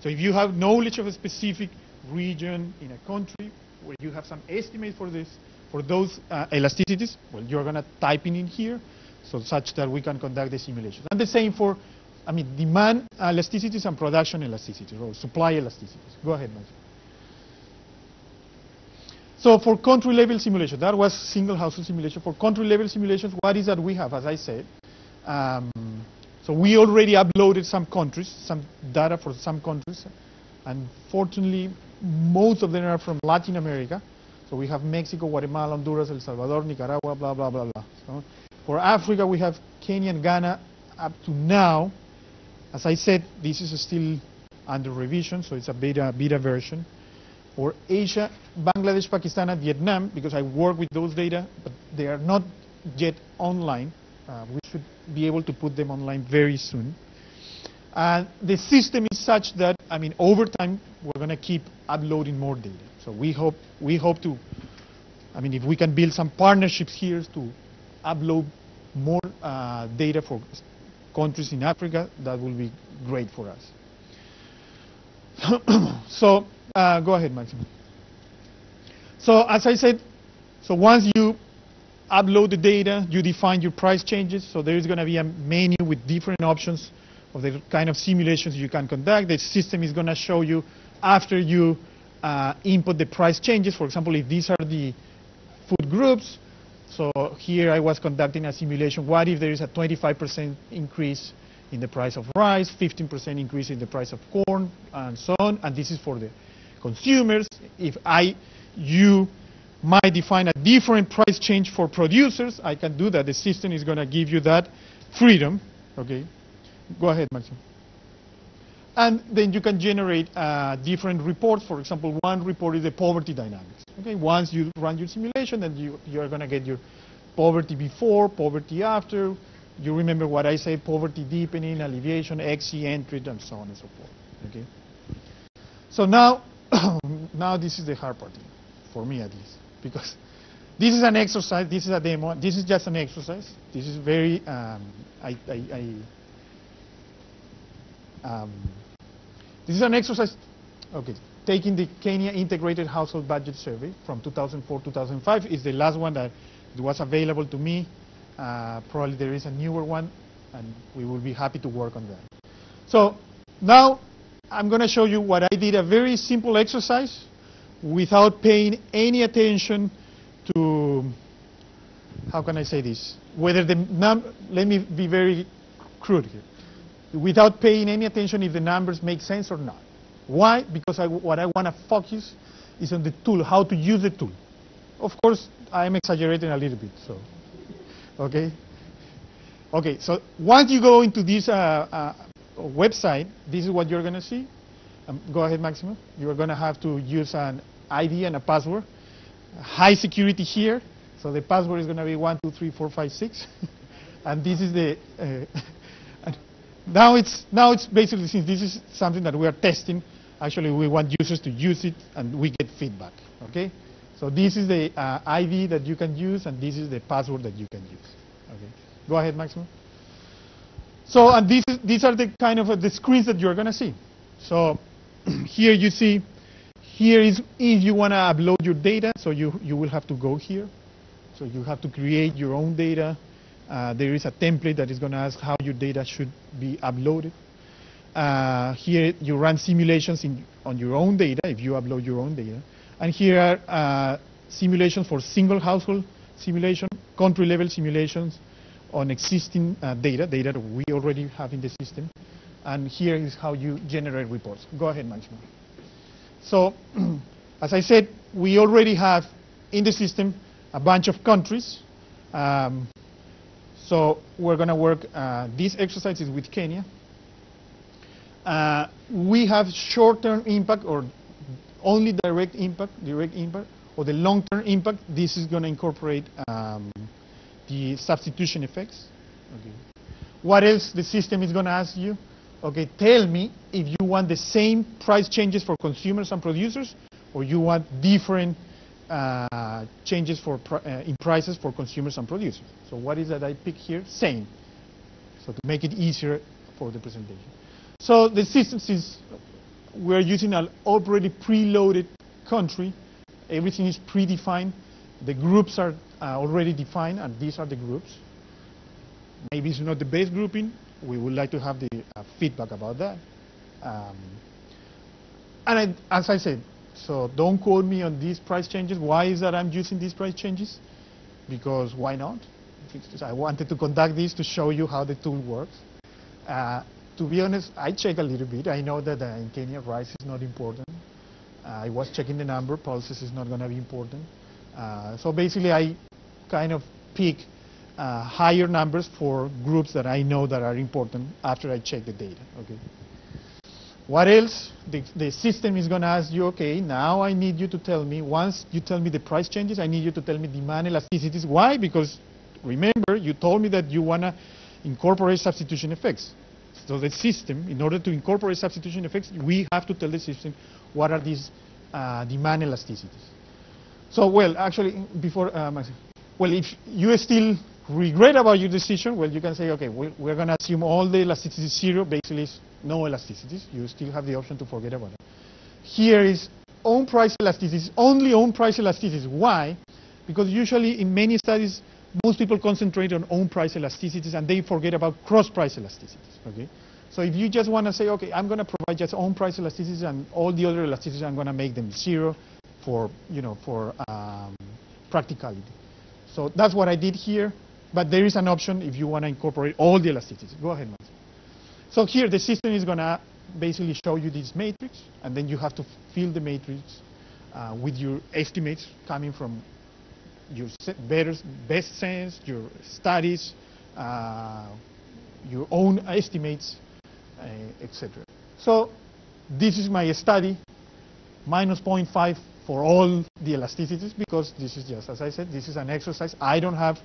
So if you have knowledge of a specific region in a country where you have some estimate for this, for those elasticities, well, you're going to type in here, so such that we can conduct the simulation. And the same for, demand elasticities and production elasticities, or supply elasticities. Go ahead, Matthew. So for country level simulation, that was single household simulation. For country level simulations, what is that we have, as I said? So we already uploaded some countries, some data for some countries. Unfortunately, most of them are from Latin America. So we have Mexico, Guatemala, Honduras, El Salvador, Nicaragua, blah, blah, blah, blah. So for Africa, we have Kenya and Ghana up to now. As I said, this is still under revision, so it's a beta version. For Asia, Bangladesh, Pakistan, and Vietnam, because I work with those data, but they are not yet online. We should be able to put them online very soon. The system is such that, over time, we're going to keep uploading more data. So we hope to, if we can build some partnerships here to upload more data for countries in Africa, that will be great for us. So go ahead, Maximo. So as I said, so once you upload the data, you define your price changes. So there is going to be a menu with different options of the kind of simulations you can conduct. The system is going to show you after you input the price changes. For example, if these are the food groups, so here I was conducting a simulation. What if there is a 25% increase in the price of rice, 15% increase in the price of corn, and so on? And this is for the consumers. If you might define a different price change for producers, I can do that. The system is going to give you that freedom. Okay, go ahead, Maximo. And then you can generate different reports. For example, one report is the poverty dynamics. Okay, once you run your simulation, then you are going to get your poverty before, poverty after. You remember what I say: poverty deepening, alleviation, XE entry, and so on and so forth. Okay. So now, now this is the hard part, for me at least, because this is an exercise. This is a demo. This is just an exercise. This is very this is an exercise, okay, taking the Kenya Integrated Household Budget Survey from 2004-2005 is the last one that was available to me. Probably there is a newer one, and we will be happy to work on that. So now I'm going to show you what I did, a very simple exercise without paying any attention to, how can I say this, whether the let me be very crude here. Without paying any attention if the numbers make sense or not. Why? Because what I want to focus is on the tool, how to use the tool. Of course, I am exaggerating a little bit, so, okay? Okay, so once you go into this website, this is what you're going to see. Go ahead, Maximo. You're going to have to use an ID and a password. high security here. So the password is going to be 123456, and this is the. And now it's basically, since this is something that we are testing. Actually, we want users to use it, and we get feedback. Okay. So this is the ID that you can use, and this is the password that you can use. Okay. Go ahead, Maximo. So, and these are the kind of the screens that you're going to see. So here you see, here is if you want to upload your data, so you will have to go here. So you have to create your own data. There is a template that is going to ask how your data should be uploaded. Here you run simulations on your own data if you upload your own data. And here are simulations for single household simulation, country level simulations on existing data that we already have in the system. And here is how you generate reports. Go ahead, Maximo. So, as I said, we already have in the system a bunch of countries. So we're going to work, this exercise is with Kenya. We have short-term impact or only direct impact, or the long-term impact. This is going to incorporate the substitution effects. Okay. What else the system is going to ask you? Okay, tell me if you want the same price changes for consumers and producers, or you want different changes for in prices for consumers and producers. So what is that I pick here? Same. So to make it easier for the presentation. So the system, since we're using an already preloaded country, everything is predefined. The groups are already defined, and these are the groups. Maybe it's not the best grouping. We would like to have the feedback about that. As I said, so don't quote me on these price changes. Why is that I'm using these price changes? Because why not? I wanted to conduct this to show you how the tool works. To be honest, I check a little bit. I know that in Kenya, rice is not important. I was checking the number. Pulses is not going to be important. So basically, I kind of pick higher numbers for groups that I know that are important after I check the data. Okay. What else? The system is going to ask you, okay, now I need you to tell me, once you tell me the price changes, I need you to tell me demand elasticities. Why? Because remember, you told me that you want to incorporate substitution effects. So the system, in order to incorporate substitution effects, we have to tell the system what are these demand elasticities. So, well, actually, before, well, if you still regret about your decision, well, you can say, okay, we're going to assume all the elasticities 0, basically no elasticities. You still have the option to forget about it. Here is own price elasticities, only own price elasticities. Why? Because usually in many studies, most people concentrate on own price elasticities and they forget about cross price elasticities. Okay? So if you just want to say, okay, I'm going to provide just own price elasticities and all the other elasticities, I'm going to make them 0 for, for practicality. So that's what I did here. But there is an option if you want to incorporate all the elasticities. Go ahead, Max. So here the system is going to basically show you this matrix, and then you have to fill the matrix with your estimates coming from your best sense, your studies, your own estimates, etc. So this is my study, minus 0.5 for all the elasticities, because this is just, as I said, this is an exercise. I don't have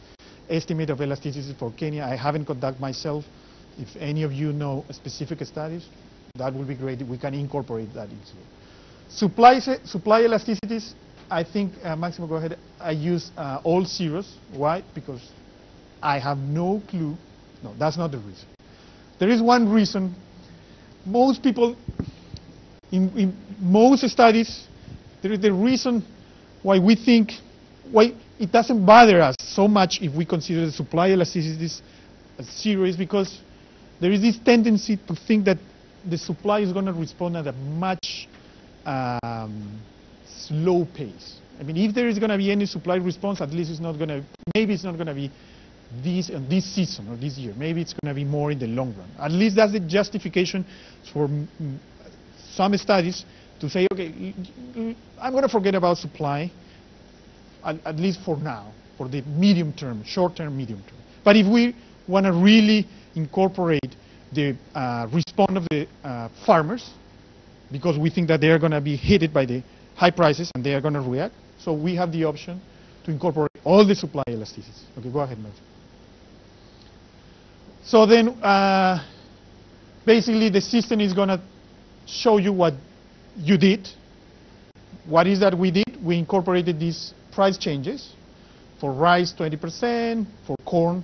estimate of elasticities for Kenya. I haven't conducted myself. If any of you know specific studies, that would be great. We can incorporate that into it. Supply elasticities, I think, Maximo, go ahead. I use all zeros. Why? Because I have no clue. No, that's not the reason. There is one reason. Most people, in most studies, there is the reason why we think, why it doesn't bother us so much if we consider the supply elasticities as 0 is because there is this tendency to think that the supply is going to respond at a much slow pace. I mean, if there is going to be any supply response, at least it's not going to, maybe it's not going to be this season or this year. Maybe it's going to be more in the long run. At least that's the justification for some studies to say, okay, I'm going to forget about supply, at least for now, for the medium term, short term, medium term. But if we want to really incorporate the response of the farmers, because we think that they are going to be hit by the high prices, and they are going to react. So we have the option to incorporate all the supply elasticities. Okay, go ahead, Matthew. So then, basically, the system is going to show you what you did. What is that we did? We incorporated these price changes. For rice, 20%, for corn,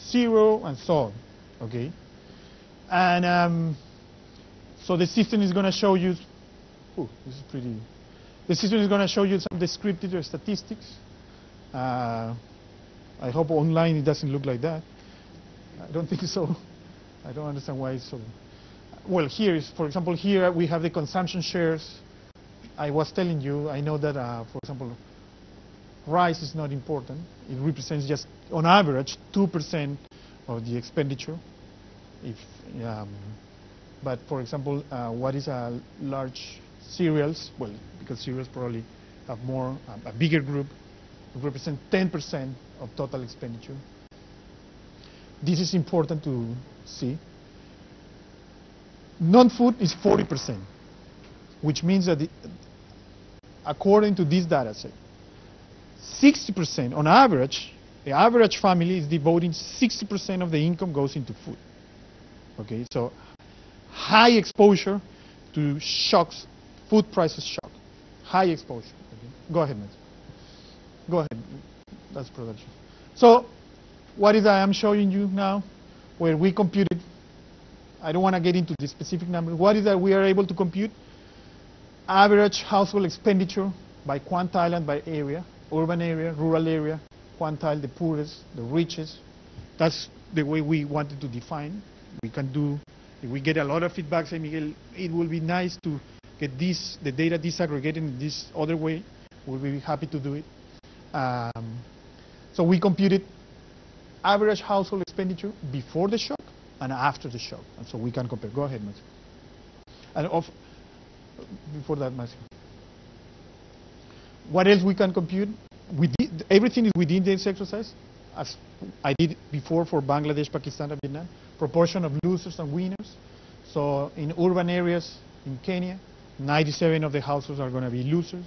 0, and so on. Okay? And so the system is going to show you, this is pretty, the system is going to show you some descriptive statistics. I hope online it doesn't look like that. I don't think so. I don't understand why it's so. Well, here is, for example, here we have the consumption shares. I was telling you, I know that, for example, rice is not important. It represents just, on average, 2% of the expenditure. But for example, what is a large cereals? Well, because cereals probably have more, a bigger group, represent 10% of total expenditure. This is important to see. Non-food is 40%, which means that according to this data set, 60%, on average, the average family is devoting 60% of the income goes into food. Okay, so high exposure to shocks, food prices shock, high exposure. Okay. Go ahead, Matt. Go ahead. That's production. So, what is I am showing you now, where we computed? I don't want to get into the specific numbers. What is that we are able to compute? Average household expenditure by quantile and by area. Urban area, rural area, quantile, the poorest, the richest. That's the way we wanted to define. We can do, if we get a lot of feedback, say, Miguel, it will be nice to get this, the data disaggregated in this other way. We'll be happy to do it. So we computed average household expenditure before the shock and after the shock. And so we can compare. Go ahead, Matthew. And before that, Matthew. What else we can compute? Everything is within this exercise, as I did before for Bangladesh, Pakistan, and Vietnam. Proportion of losers and winners. So in urban areas in Kenya, 97% of the households are going to be losers.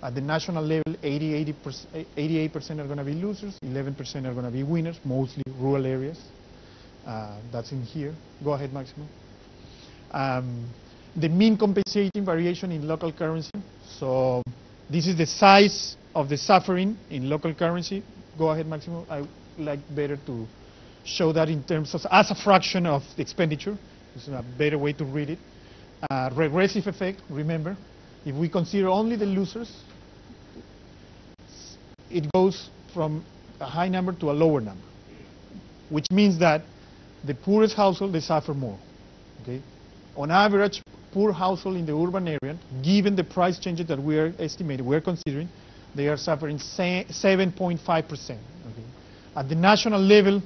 At the national level, 88% are going to be losers, 11% are going to be winners, mostly rural areas. That's in here. Go ahead, Maximo. The mean compensating variation in local currency. So this is the size of the suffering in local currency. Go ahead, Maximo. I would like better to show that in terms of as a fraction of the expenditure. This is a better way to read it. Regressive effect, remember, if we consider only the losers, it goes from a high number to a lower number, which means that the poorest household, they suffer more. Okay? On average, poor household in the urban area, given the price changes that we are estimating, we are considering, they are suffering 7.5%. Okay? At the national level,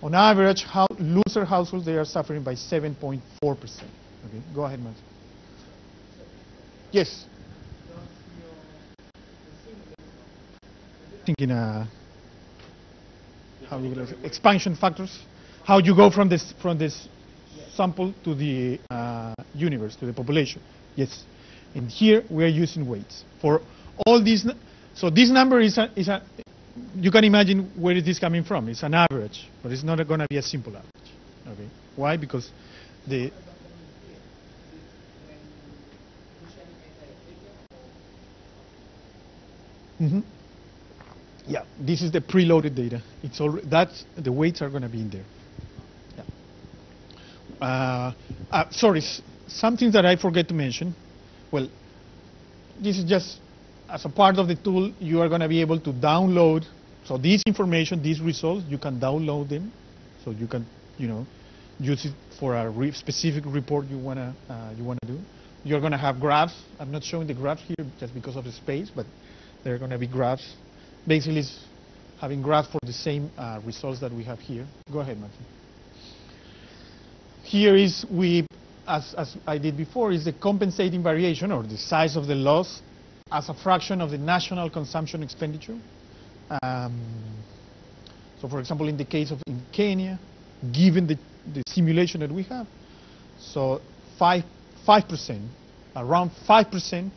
on average, loser households, they are suffering by 7.4%. Okay? Go ahead, Matt. Yes. Thinking how you expansion factors, how you go from this sample to the universe, to the population. Yes. And here we are using weights for all these. So this number is a you can imagine where is this coming from. It's an average, but it's not going to be a simple average. Okay. Why? Because the yeah, this is the preloaded data. It's already, that's the weights are going to be in there. Yeah. Sorry, something that I forget to mention. Well, this is just as a part of the tool, you are going to be able to download. So this information, these results, you can download them. So you can, use it for a specific report you wanna do. You're going to have graphs. I'm not showing the graphs here just because of the space, but there are going to be graphs. Basically, it's having graphs for the same results that we have here. Go ahead, Martin. Here is as I did before, is the compensating variation, or the size of the loss as a fraction of the national consumption expenditure. So, for example, in the case of in Kenya, given the simulation that we have, so 5%, around 5%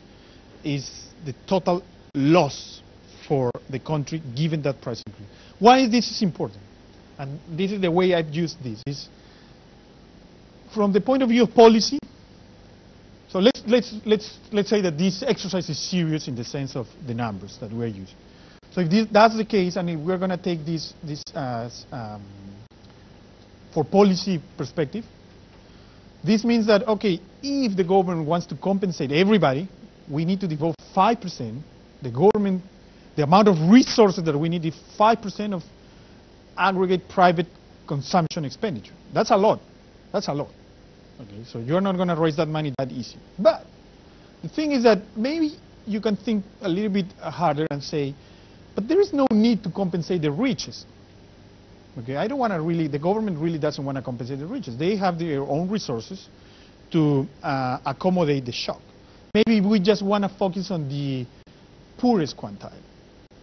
is the total loss for the country given that price increase. Why this is important? And this is the way I've used this. Is from the point of view of policy. So let's say that this exercise is serious in the sense of the numbers that we're using. So if that's the case, and if we're going to take this as for policy perspective, this means that, okay, if the government wants to compensate everybody, we need to devote 5%. The amount of resources that we need is 5% of aggregate private consumption expenditure. That's a lot. That's a lot. Okay, so you're not going to raise that money that easy. But the thing is that maybe you can think a little bit harder and say, but there is no need to compensate the richest. Okay, I don't want to really, the government really doesn't want to compensate the richest. They have their own resources to accommodate the shock. Maybe we just want to focus on the poorest quintile.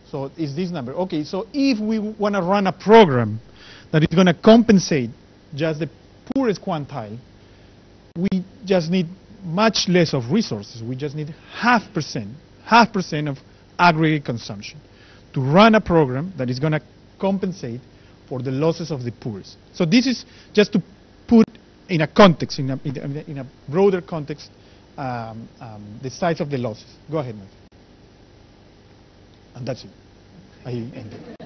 So is this number. Okay, so if we want to run a program that is going to compensate just the poorest quintile, we just need much less of resources. We just need 0.5% of aggregate consumption to run a program that is going to compensate for the losses of the poorest. So this is just to put in a context, in a broader context, the size of the losses. Go ahead, Matthew. And that's it. I ended.